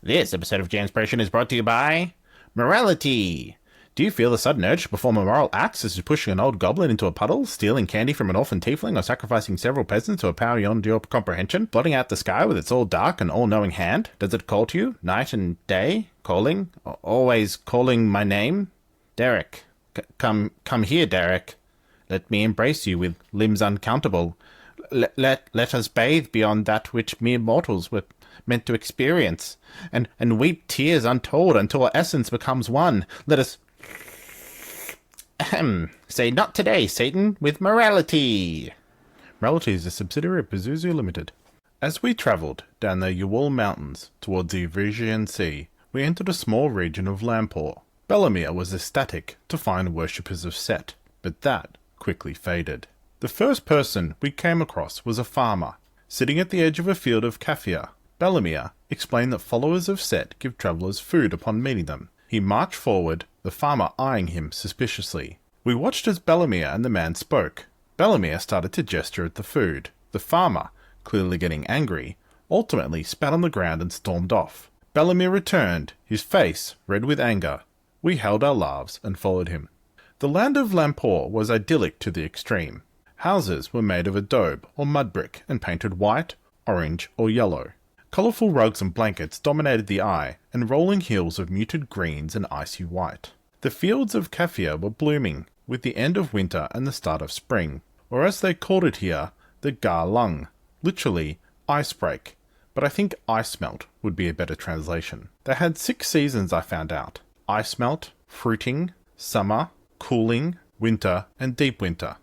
This episode of GMspiration is brought to you by Morality. Do you feel the sudden urge to perform a moral act, such as pushing an old goblin into a puddle, stealing candy from an orphan tiefling, or sacrificing several peasants to a power beyond your comprehension, blotting out the sky with its all-dark and all-knowing hand? Does it call to you, night and day, calling, always calling my name? Derek, come here, Derek. Let me embrace you with limbs uncountable. Let us bathe beyond that which mere mortals were meant to experience, and weep tears untold until our essence becomes one. Let us say not today, Satan, with Morality. Morality is a subsidiary of Pazuzu Limited. As we travelled down the Uwal Mountains towards the Evresian Sea, we entered a small region of Lampor. Bellemere was ecstatic to find worshippers of Set, but that quickly faded. The first person we came across was a farmer, sitting at the edge of a field of kaffir. Bellemere explained that followers of Set give travellers food upon meeting them. He marched forward, the farmer eyeing him suspiciously. We watched as Bellemere and the man spoke. Bellemere started to gesture at the food. The farmer, clearly getting angry, ultimately spat on the ground and stormed off. Bellemere returned, his face red with anger. We held our laughs and followed him. The land of Lampor was idyllic to the extreme. Houses were made of adobe or mud brick and painted white, orange, or yellow. Colourful rugs and blankets dominated the eye, and rolling hills of muted greens and icy white. The fields of kaffir were blooming, with the end of winter and the start of spring, or as they called it here, the Gar Lung, literally ice break, but I think ice melt would be a better translation. They had 6 seasons, I found out: ice melt, fruiting, summer, cooling, winter, and deep winter.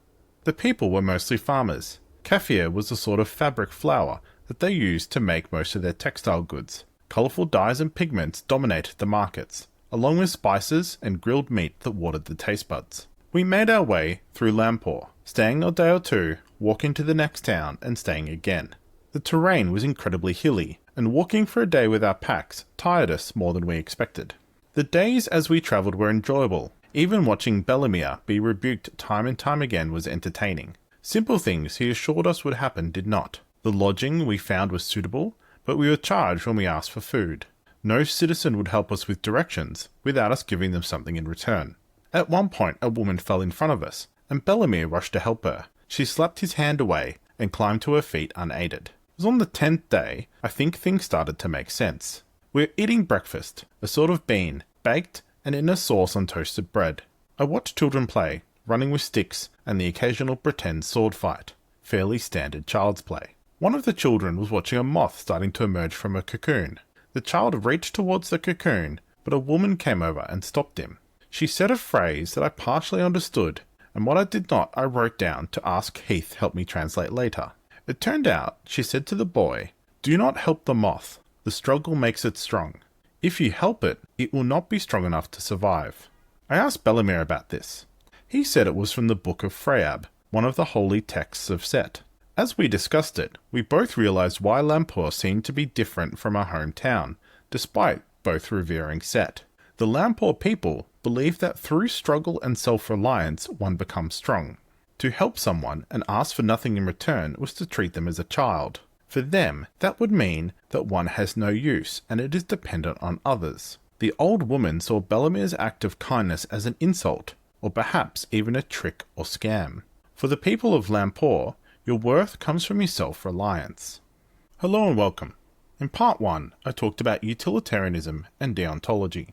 The people were mostly farmers. Kaffir was a sort of fabric flour that they used to make most of their textile goods. Colourful dyes and pigments dominated the markets, along with spices and grilled meat that watered the taste buds. We made our way through Lampor, staying a day or two, walking to the next town and staying again. The terrain was incredibly hilly, and walking for a day with our packs tired us more than we expected. The days as we travelled were enjoyable. Even watching Bellemere be rebuked time and time again was entertaining. Simple things he assured us would happen did not. The lodging we found was suitable, but we were charged when we asked for food. No citizen would help us with directions without us giving them something in return. At one point a woman fell in front of us, and Bellemere rushed to help her. She slapped his hand away and climbed to her feet unaided. It was on the 10th day I think things started to make sense. We were eating breakfast, a sort of bean, baked and in a sauce on toasted bread. I watched children play, running with sticks and the occasional pretend sword fight. Fairly standard child's play. One of the children was watching a moth starting to emerge from a cocoon. The child reached towards the cocoon, but a woman came over and stopped him. She said a phrase that I partially understood, and what I did not I wrote down to ask Heath help me translate later. It turned out she said to the boy, "Do not help the moth. The struggle makes it strong. If you help it, it will not be strong enough to survive." I asked Bellemere about this. He said it was from the Book of Freyab, one of the holy texts of Set. As we discussed it, we both realised why Lampor seemed to be different from our hometown, despite both revering Set. The Lampor people believed that through struggle and self-reliance one becomes strong. To help someone and ask for nothing in return was to treat them as a child. For them, that would mean that one has no use and it is dependent on others. The old woman saw Bellemere's act of kindness as an insult, or perhaps even a trick or scam. For the people of Lampor, your worth comes from your self-reliance. Hello and welcome. In part 1, I talked about utilitarianism and deontology.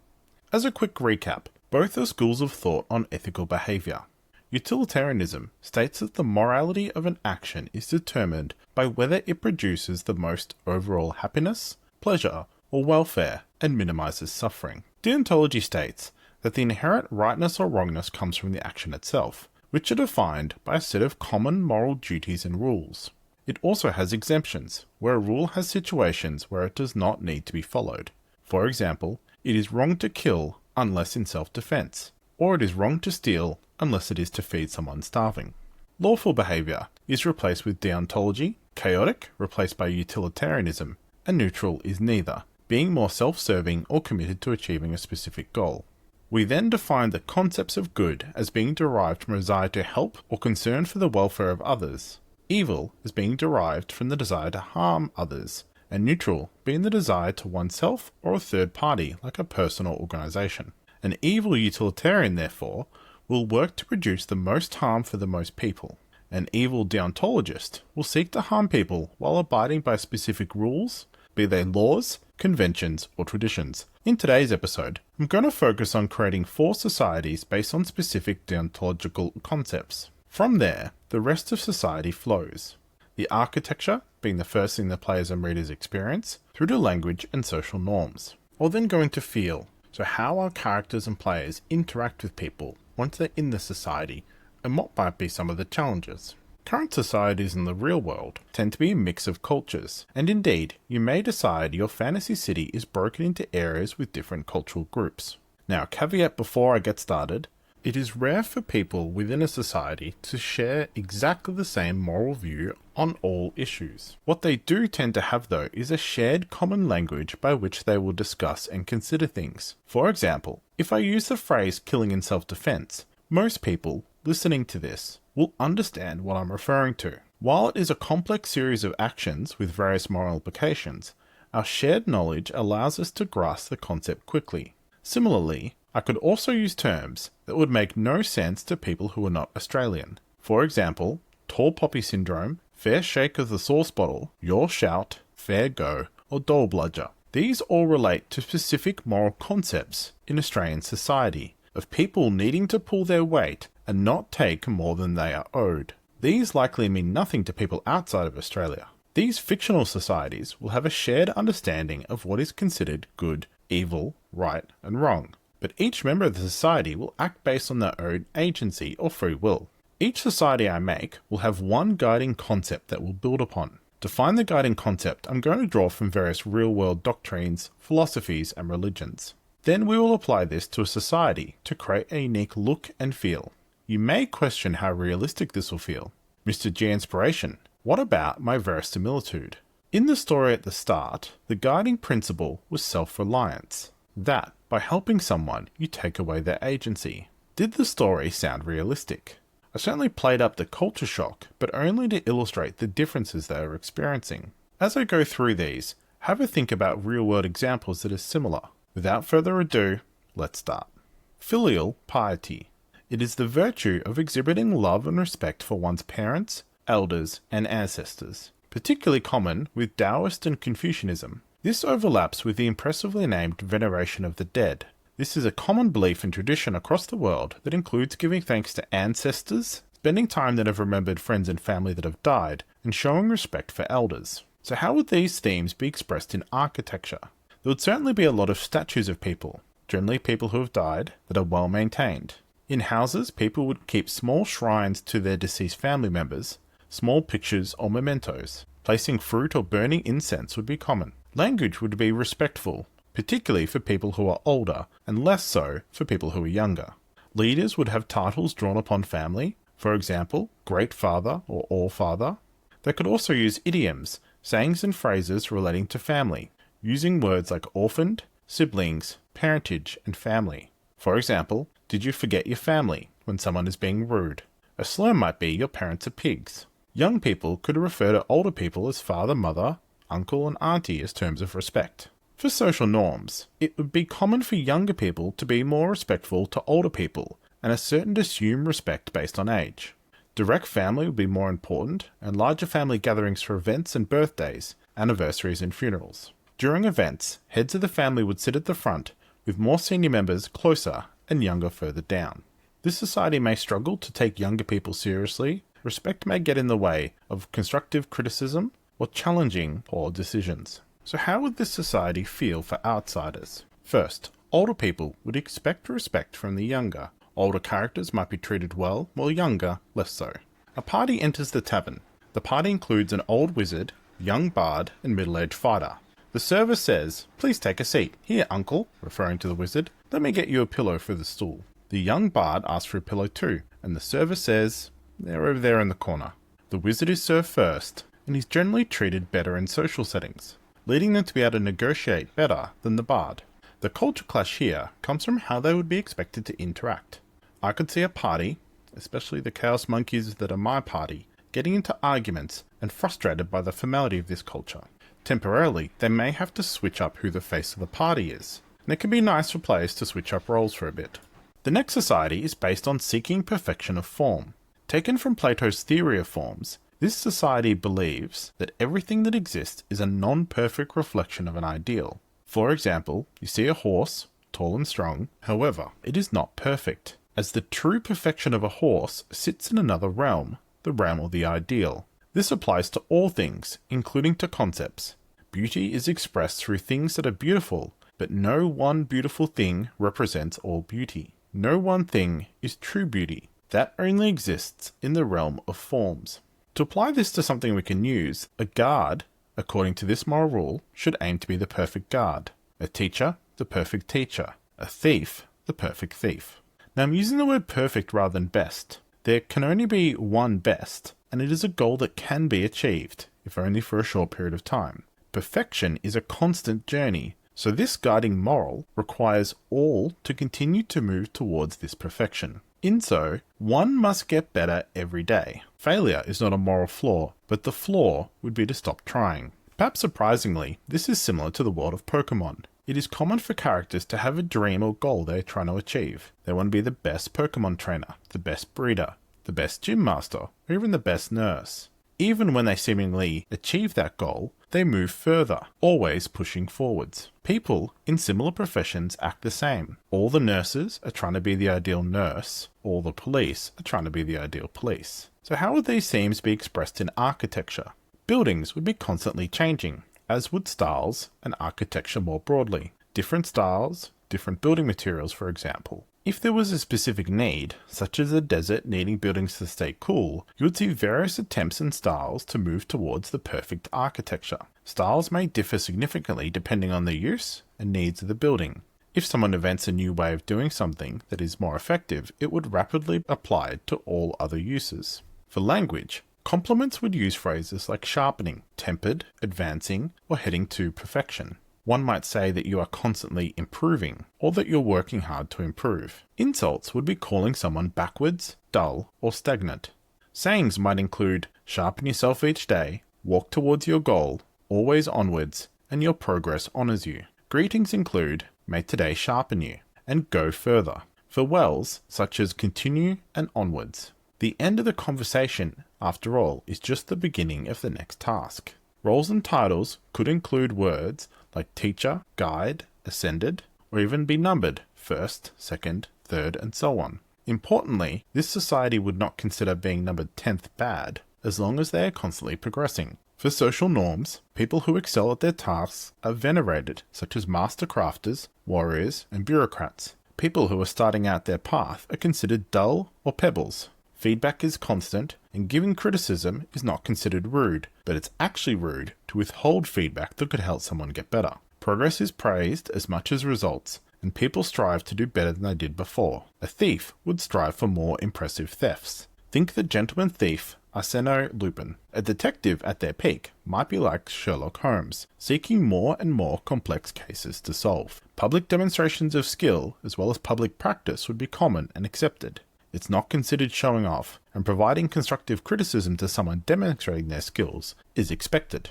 As a quick recap, both are schools of thought on ethical behaviour. Utilitarianism states that the morality of an action is determined by whether it produces the most overall happiness, pleasure, or welfare, and minimises suffering. Deontology states that the inherent rightness or wrongness comes from the action itself, which are defined by a set of common moral duties and rules. It also has exemptions, where a rule has situations where it does not need to be followed. For example, it is wrong to kill unless in self-defense, or it is wrong to steal unless it is to feed someone starving. Lawful behaviour is replaced with deontology, chaotic replaced by utilitarianism, and neutral is neither, being more self-serving or committed to achieving a specific goal. We then define the concepts of good as being derived from a desire to help or concern for the welfare of others, evil as being derived from the desire to harm others, and neutral being the desire to oneself or a third party like a person or organisation. An evil utilitarian, therefore, will work to produce the most harm for the most people. An evil deontologist will seek to harm people while abiding by specific rules, be they laws, conventions, or traditions. In today's episode, I'm going to focus on creating 4 societies based on specific deontological concepts. From there, the rest of society flows. The architecture being the first thing the players and readers experience, through to language and social norms. I'll then go into feel, so how our characters and players interact with people once they're in the society, and what might be some of the challenges. Current societies in the real world tend to be a mix of cultures, and indeed, you may decide your fantasy city is broken into areas with different cultural groups. Now, caveat before I get started, it is rare for people within a society to share exactly the same moral view on all issues. What they do tend to have though is a shared common language by which they will discuss and consider things. For example, if I use the phrase killing in self-defense, most people listening to this will understand what I'm referring to. While it is a complex series of actions with various moral implications, our shared knowledge allows us to grasp the concept quickly. Similarly, I could also use terms that would make no sense to people who are not Australian. For example, tall poppy syndrome, fair shake of the sauce bottle, your shout, fair go, or dole bludger. These all relate to specific moral concepts in Australian society, of people needing to pull their weight and not take more than they are owed. These likely mean nothing to people outside of Australia. These fictional societies will have a shared understanding of what is considered good, evil, right, and wrong. But each member of the society will act based on their own agency or free will. Each society I make will have one guiding concept that we'll build upon. To find the guiding concept, I'm going to draw from various real-world doctrines, philosophies, and religions. Then we will apply this to a society to create a unique look and feel. You may question how realistic this will feel. Mr. GMspiration, what about my verisimilitude? In the story at the start, the guiding principle was self-reliance. That, by helping someone, you take away their agency. Did the story sound realistic? I certainly played up the culture shock, but only to illustrate the differences they are experiencing. As I go through these, have a think about real-world examples that are similar. Without further ado, let's start. Filial piety. It is the virtue of exhibiting love and respect for one's parents, elders, and ancestors, particularly common with Taoist and Confucianism. This overlaps with the impressively named veneration of the dead. This is a common belief and tradition across the world that includes giving thanks to ancestors, spending time that have remembered friends and family that have died, and showing respect for elders. So how would these themes be expressed in architecture? There would certainly be a lot of statues of people, generally people who have died, that are well maintained. In houses, people would keep small shrines to their deceased family members, small pictures or mementos. Placing fruit or burning incense would be common. Language would be respectful, particularly for people who are older, and less so for people who are younger. Leaders would have titles drawn upon family, for example, Great Father or All Father. They could also use idioms, sayings and phrases relating to family, using words like orphaned, siblings, parentage, and family. For example, did you forget your family when someone is being rude? A slur might be your parents are pigs. Young people could refer to older people as father, mother, uncle, and auntie as terms of respect. For social norms, it would be common for younger people to be more respectful to older people, and a certain assumed respect based on age. Direct family would be more important, and larger family gatherings for events and birthdays, anniversaries and funerals. During events, heads of the family would sit at the front, with more senior members closer and younger further down. This society may struggle to take younger people seriously. Respect may get in the way of constructive criticism or challenging poor decisions. So how would this society feel for outsiders? First, older people would expect respect from the younger. Older characters might be treated well, while younger, less so. A party enters the tavern. The party includes an old wizard, young bard, and middle-aged fighter. The server says, "Please take a seat. Here, uncle," referring to the wizard, "let me get you a pillow for the stool." The young bard asks for a pillow too, and the server says, "They're over there in the corner." The wizard is served first, and he's generally treated better in social settings, leading them to be able to negotiate better than the bard. The culture clash here comes from how they would be expected to interact. I could see a party, especially the chaos monkeys that are my party, getting into arguments and frustrated by the formality of this culture. Temporarily, they may have to switch up who the face of the party is, and it can be nice for players to switch up roles for a bit. The next society is based on seeking perfection of form. Taken from Plato's theory of forms, this society believes that everything that exists is a non-perfect reflection of an ideal. For example, you see a horse, tall and strong, however, it is not perfect, as the true perfection of a horse sits in another realm, the realm of the ideal. This applies to all things, including to concepts. Beauty is expressed through things that are beautiful, but no one beautiful thing represents all beauty. No one thing is true beauty. That only exists in the realm of forms. To apply this to something we can use, a guard, according to this moral rule, should aim to be the perfect guard. A teacher, the perfect teacher. A thief, the perfect thief. Now I'm using the word perfect rather than best. There can only be one best, and it is a goal that can be achieved, if only for a short period of time. Perfection is a constant journey, so this guiding moral requires all to continue to move towards this perfection. In so, one must get better every day. Failure is not a moral flaw, but the flaw would be to stop trying. Perhaps surprisingly, this is similar to the world of Pokemon. It is common for characters to have a dream or goal they are trying to achieve. They want to be the best Pokemon trainer, the best breeder, the best gym master, or even the best nurse. Even when they seemingly achieve that goal, they move further, always pushing forwards. People in similar professions act the same. All the nurses are trying to be the ideal nurse. All the police are trying to be the ideal police. So how would these themes be expressed in architecture? Buildings would be constantly changing, as would styles and architecture more broadly. Different styles, different building materials, for example. If there was a specific need, such as a desert needing buildings to stay cool, you would see various attempts and styles to move towards the perfect architecture. Styles may differ significantly depending on the use and needs of the building. If someone invents a new way of doing something that is more effective, it would rapidly apply it to all other uses. For language, complements would use phrases like sharpening, tempered, advancing, or heading to perfection. One might say that you are constantly improving, or that you're working hard to improve. Insults would be calling someone backwards, dull, or stagnant. Sayings might include, sharpen yourself each day, walk towards your goal, always onwards, and your progress honours you. Greetings include, may today sharpen you, and go further. Farewells, such as continue and onwards. The end of the conversation, after all, is just the beginning of the next task. Roles and titles could include words like teacher, guide, ascended, or even be numbered, first, second, third, and so on. Importantly, this society would not consider being numbered 10th bad, as long as they are constantly progressing. For social norms, people who excel at their tasks are venerated, such as master crafters, warriors, and bureaucrats. People who are starting out their path are considered dull or pebbles. Feedback is constant, and giving criticism is not considered rude, but it's actually rude to withhold feedback that could help someone get better. Progress is praised as much as results, and people strive to do better than they did before. A thief would strive for more impressive thefts. Think the gentleman thief Arsène Lupin. A detective at their peak might be like Sherlock Holmes, seeking more and more complex cases to solve. Public demonstrations of skill, as well as public practice, would be common and accepted. It's not considered showing off, and providing constructive criticism to someone demonstrating their skills is expected.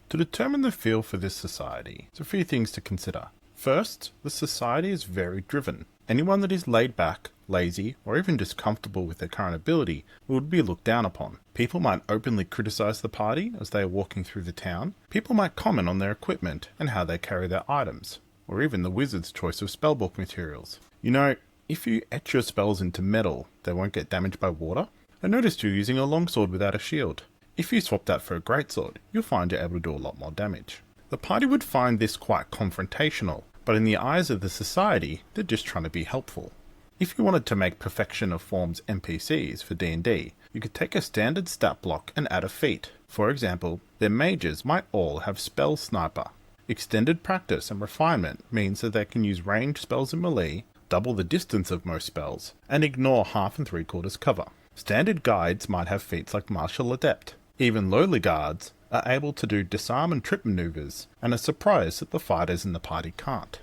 To determine the feel for this society, there's a few things to consider. First, the society is very driven. Anyone that is laid back, lazy, or even just comfortable with their current ability would be looked down upon. People might openly criticize the party as they are walking through the town. People might comment on their equipment and how they carry their items, or even the wizard's choice of spellbook materials. You know, if you etch your spells into metal, they won't get damaged by water. I noticed you're using a longsword without a shield. If you swap that for a greatsword, you'll find you're able to do a lot more damage. The party would find this quite confrontational, but in the eyes of the society, they're just trying to be helpful. If you wanted to make perfection of forms NPCs for D&D, you could take a standard stat block and add a feat. For example, their mages might all have Spell Sniper. Extended practice and refinement means that they can use ranged spells in melee, double the distance of most spells, and ignore 1/2 and 3/4 cover. Standard guides might have feats like Martial Adept. Even lowly guards are able to do disarm and trip maneuvers, and are surprised that the fighters in the party can't.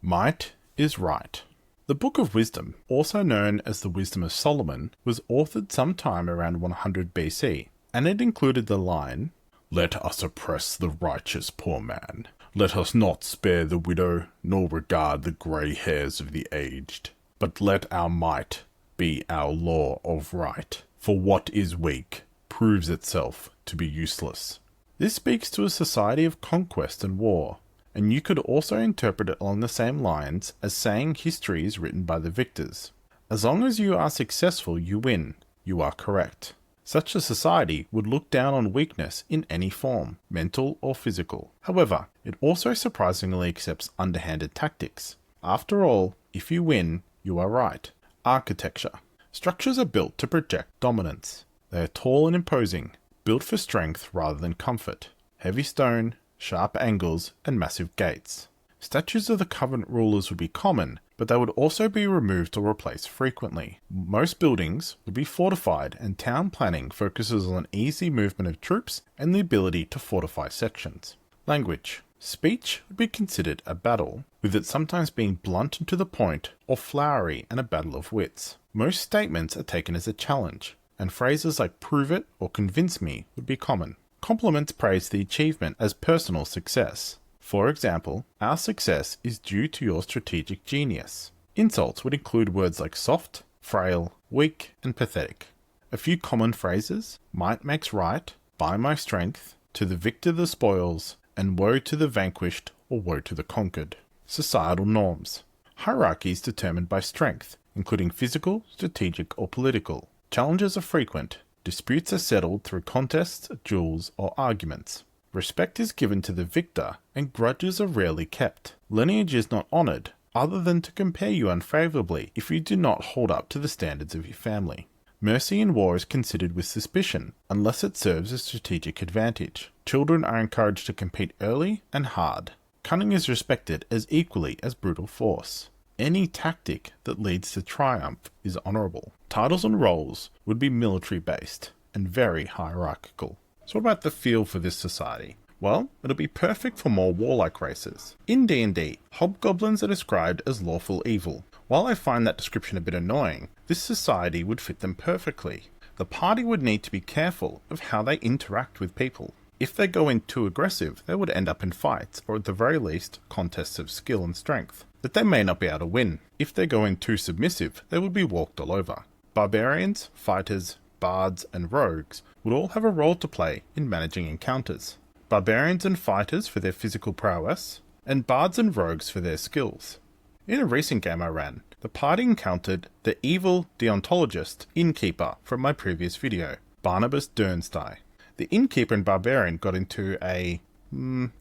Might is right. The Book of Wisdom, also known as the Wisdom of Solomon, was authored sometime around 100 BC, and it included the line, Let us oppress the righteous poor man. Let us not spare the widow, nor regard the grey hairs of the aged. But let our might be our law of right. For what is weak proves itself to be useless. This speaks to a society of conquest and war, and you could also interpret it along the same lines as saying history is written by the victors. As long as you are successful, you win. You are correct. Such a society would look down on weakness in any form, mental or physical. However, it also surprisingly accepts underhanded tactics. After all, if you win, you are right. Architecture. Structures are built to project dominance. They are tall and imposing, built for strength rather than comfort. Heavy stone, sharp angles, and massive gates. Statues of the Covenant rulers would be common, but they would also be removed or replaced frequently. Most buildings would be fortified, and town planning focuses on easy movement of troops and the ability to fortify sections. Language. Speech would be considered a battle, with it sometimes being blunt and to the point, or flowery and a battle of wits. Most statements are taken as a challenge, and phrases like prove it or convince me would be common. Compliments praise the achievement as personal success. For example, our success is due to your strategic genius. Insults would include words like soft, frail, weak, and pathetic. A few common phrases: might makes right, by my strength, to the victor the spoils, and woe to the vanquished or woe to the conquered. Societal norms. Hierarchies determined by strength, including physical, strategic, or political. Challenges are frequent. Disputes are settled through contests, duels, or arguments. Respect is given to the victor, and grudges are rarely kept. Lineage is not honoured, other than to compare you unfavourably if you do not hold up to the standards of your family. Mercy in war is considered with suspicion, unless it serves a strategic advantage. Children are encouraged to compete early and hard. Cunning is respected as equally as brutal force. Any tactic that leads to triumph is honourable. Titles and roles would be military-based and very hierarchical. So what about the feel for this society? Well, it'll be perfect for more warlike races. In D&D, hobgoblins are described as lawful evil. While I find that description a bit annoying, this society would fit them perfectly. The party would need to be careful of how they interact with people. If they go in too aggressive, they would end up in fights, or at the very least, contests of skill and strength, that they may not be able to win. If they go in too submissive, they would be walked all over. Barbarians, fighters, bards, and rogues would all have a role to play in managing encounters. Barbarians and fighters for their physical prowess, and bards and rogues for their skills. In a recent game I ran, the party encountered the evil deontologist innkeeper from my previous video, Barnabas Dernstein. The innkeeper and barbarian got into a,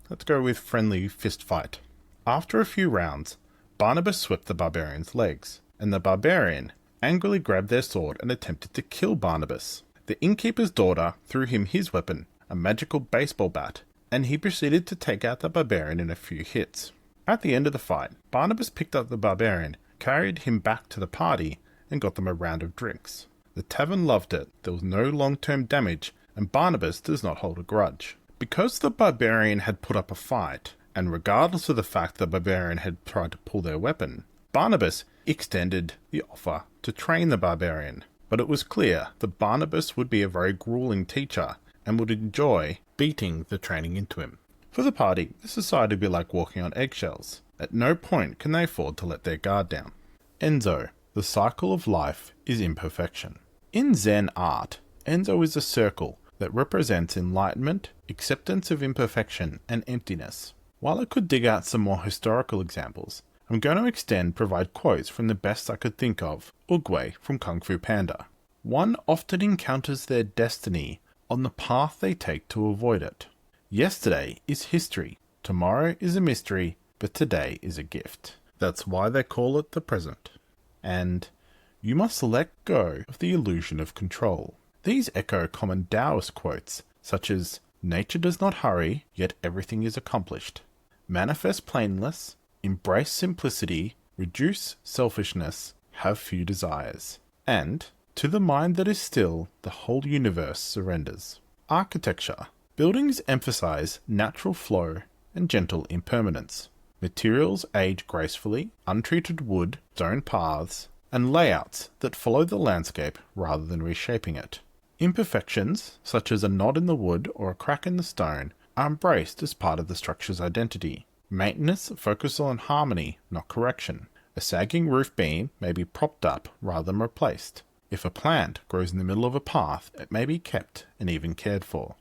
let's go with friendly fist fight. After a few rounds, Barnabas swept the barbarian's legs, and the barbarian angrily grabbed their sword and attempted to kill Barnabas. The innkeeper's daughter threw him his weapon, a magical baseball bat, and he proceeded to take out the barbarian in a few hits. At the end of the fight, Barnabas picked up the barbarian, carried him back to the party, and got them a round of drinks. The tavern loved it, there was no long-term damage, and Barnabas does not hold a grudge. Because the barbarian had put up a fight, and regardless of the fact the barbarian had tried to pull their weapon, Barnabas extended the offer to train the barbarian. But it was clear that Barnabas would be a very grueling teacher, and would enjoy beating the training into him. For the party, this society would be like walking on eggshells. At no point can they afford to let their guard down. Enzo, the cycle of life is imperfection. In Zen art, Enzo is a circle that represents enlightenment, acceptance of imperfection, and emptiness. While I could dig out some more historical examples, I'm going to provide quotes from the best I could think of, Oogway from Kung Fu Panda. One often encounters their destiny on the path they take to avoid it. Yesterday is history, tomorrow is a mystery, but today is a gift. That's why they call it the present. And you must let go of the illusion of control. These echo common Taoist quotes, such as, nature does not hurry, yet everything is accomplished. Manifest plainness, embrace simplicity, reduce selfishness, have few desires. And, to the mind that is still, the whole universe surrenders. Architecture. Buildings emphasize natural flow and gentle impermanence. Materials age gracefully, untreated wood, stone paths, and layouts that follow the landscape rather than reshaping it. Imperfections, such as a knot in the wood or a crack in the stone, are embraced as part of the structure's identity. Maintenance focuses on harmony, not correction. A sagging roof beam may be propped up rather than replaced. If a plant grows in the middle of a path, it may be kept and even cared for.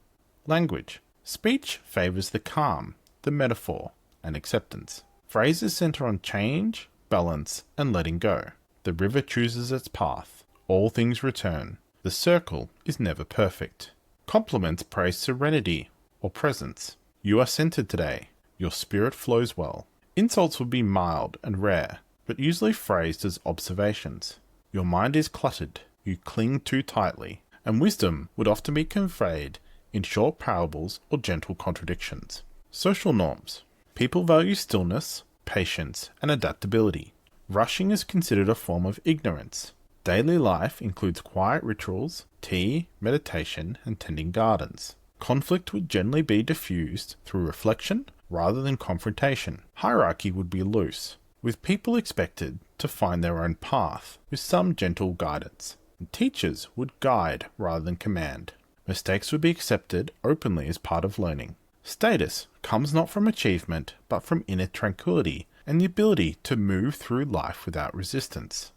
Language. Speech favours the calm, the metaphor, and acceptance. Phrases centre on change, balance, and letting go. The river chooses its path. All things return. The circle is never perfect. Compliments praise serenity or presence. You are centered today. Your spirit flows well. Insults would be mild and rare, but usually phrased as observations. Your mind is cluttered. You cling too tightly. And wisdom would often be conveyed in short parables or gentle contradictions. Social norms. People value stillness, patience, and adaptability. Rushing is considered a form of ignorance. Daily life includes quiet rituals, tea, meditation, and tending gardens. Conflict would generally be diffused through reflection rather than confrontation. Hierarchy would be loose, with people expected to find their own path with some gentle guidance. And teachers would guide rather than command. Mistakes would be accepted openly as part of learning. Status comes not from achievement, but from inner tranquility and the ability to move through life without resistance.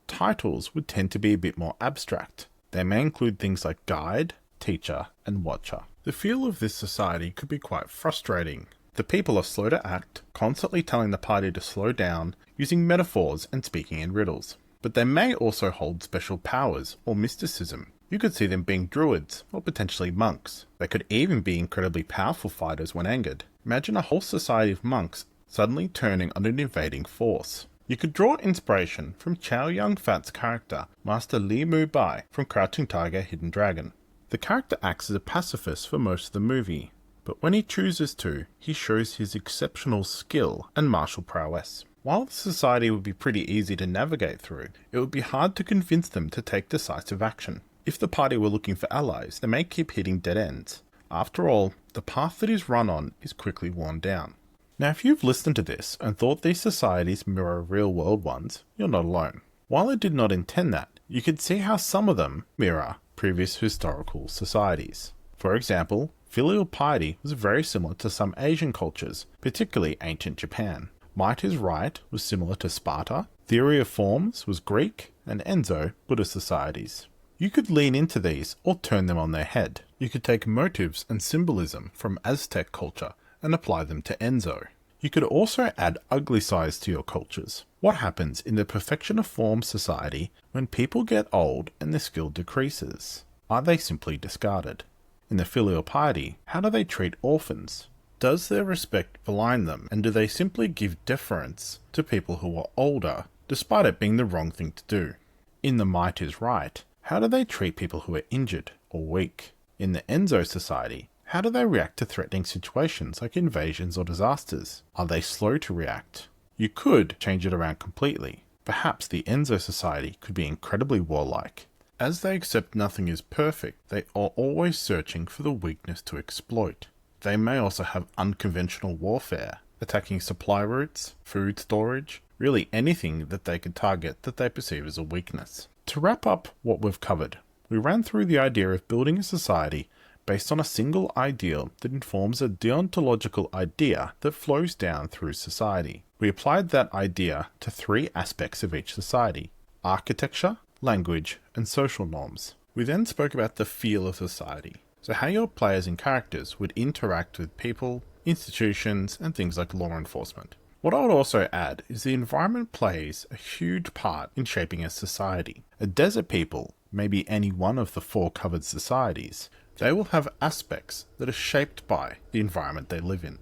Titles would tend to be a bit more abstract. They may include things like guide, teacher, and watcher. The feel of this society could be quite frustrating. The people are slow to act, constantly telling the party to slow down, using metaphors and speaking in riddles. But they may also hold special powers or mysticism. You could see them being druids, or potentially monks. They could even be incredibly powerful fighters when angered. Imagine a whole society of monks suddenly turning on an invading force. You could draw inspiration from Chow Yun-fat's character, Master Li Mu Bai from Crouching Tiger, Hidden Dragon. The character acts as a pacifist for most of the movie, but when he chooses to, he shows his exceptional skill and martial prowess. While the society would be pretty easy to navigate through, it would be hard to convince them to take decisive action. If the party were looking for allies, they may keep hitting dead ends. After all, the path that is run on is quickly worn down. Now, if you've listened to this and thought these societies mirror real-world ones, you're not alone. While I did not intend that, you could see how some of them mirror previous historical societies. For example, filial piety was very similar to some Asian cultures, particularly ancient Japan. Might is right was similar to Sparta, theory of forms was Greek, and Enzo, Buddhist societies. You could lean into these or turn them on their head. You could take motifs and symbolism from Aztec culture and apply them to Enzo. You could also add ugly sides to your cultures. What happens in the perfection of form society when people get old and their skill decreases? Are they simply discarded? In the filial piety, how do they treat orphans? Does their respect blind them, and do they simply give deference to people who are older, despite it being the wrong thing to do? In the might is right, how do they treat people who are injured or weak? In the Enzo society, how do they react to threatening situations like invasions or disasters? Are they slow to react? You could change it around completely. Perhaps the Enzo society could be incredibly warlike. As they accept nothing is perfect, they are always searching for the weakness to exploit. They may also have unconventional warfare, attacking supply routes, food storage, really anything that they could target that they perceive as a weakness. To wrap up what we've covered, we ran through the idea of building a society based on a single ideal that informs a deontological idea that flows down through society. We applied that idea to three aspects of each society: architecture, language, and social norms. We then spoke about the feel of society, so how your players and characters would interact with people, institutions, and things like law enforcement. What I would also add is the environment plays a huge part in shaping a society. A desert people may be any one of the four covered societies. They will have aspects that are shaped by the environment they live in.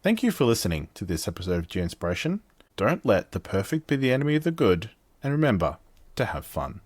Thank you for listening to this episode of GMspiration. Don't let the perfect be the enemy of the good, and remember to have fun.